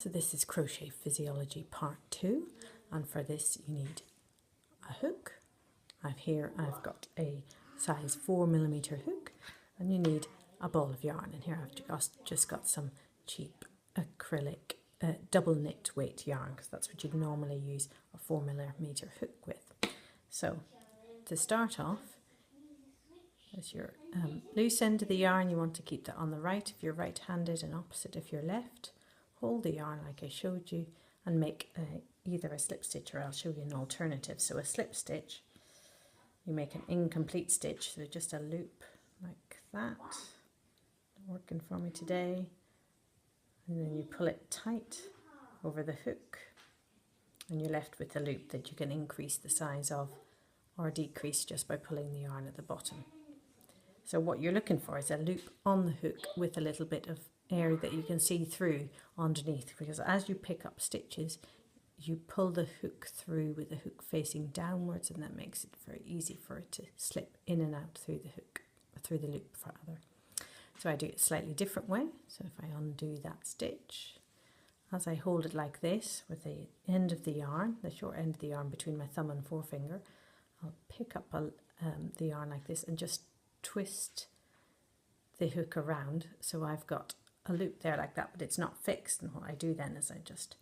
So this is Crochet Physiology Part 2, and for this you need a hook. I've got a size 4mm hook, and you need a ball of yarn. And here I've just got some cheap acrylic double knit weight yarn, because that's what you'd normally use a 4mm hook with. So to start off, as your loose end of the yarn, you want to keep that on the right if you're right-handed and opposite if you're left. Hold the yarn like I showed you and make either a slip stitch, or I'll show you an alternative. So a slip stitch, you make an incomplete stitch, so just a loop like that. Not working for me today. And then you pull it tight over the hook, and you're left with a loop that you can increase the size of or decrease just by pulling the yarn at the bottom. So what you're looking for is a loop on the hook with a little bit of area that you can see through underneath, because as you pick up stitches you pull the hook through with the hook facing downwards, and that makes it very easy for it to slip in and out through the hook, through the loop rather. So I do it a slightly different way. So if I undo that stitch, as I hold it like this with the end of the yarn, the short end of the yarn between my thumb and forefinger, I'll pick up the yarn like this and just twist the hook around, so I've got a loop there like that, but it's not fixed. And what I do then is I just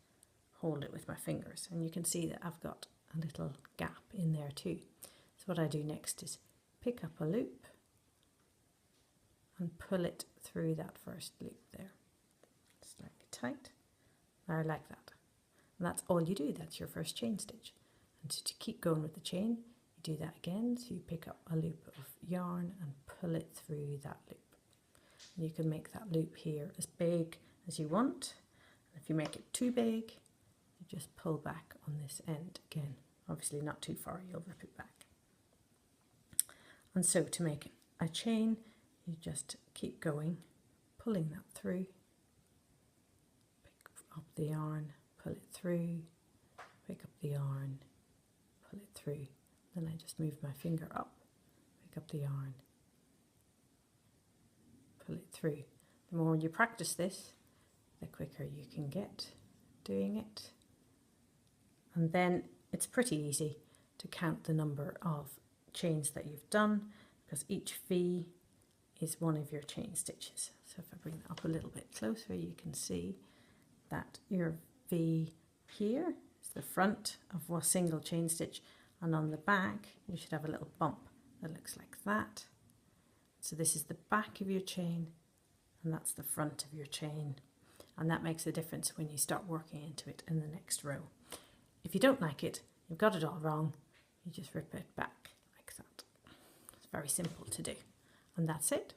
hold it with my fingers, and you can see that I've got a little gap in there too. So what I do next is pick up a loop and pull it through that first loop there, slightly tight, there, like that. And that's all you do. That's your first chain stitch. And so to keep going with the chain, you do that again. So you pick up a loop of yarn and pull it through that loop. And you can make that loop here as big as you want. And if you make it too big, you just pull back on this end again. Obviously not too far, you'll rip it back. And so to make a chain, you just keep going, pulling that through, pick up the yarn, pull it through, pick up the yarn, pull it through. Then I just move my finger up, pick up the yarn, pull it through. The more you practice this, the quicker you can get doing it. And then it's pretty easy to count the number of chains that you've done, because each V is one of your chain stitches. So if I bring that up a little bit closer, you can see that your V here is the front of a single chain stitch, and on the back you should have a little bump that looks like that. So this is the back of your chain, and that's the front of your chain, and that makes a difference when you start working into it in the next row. If you don't like it, you've got it all wrong, you just rip it back like that. It's very simple to do, and that's it.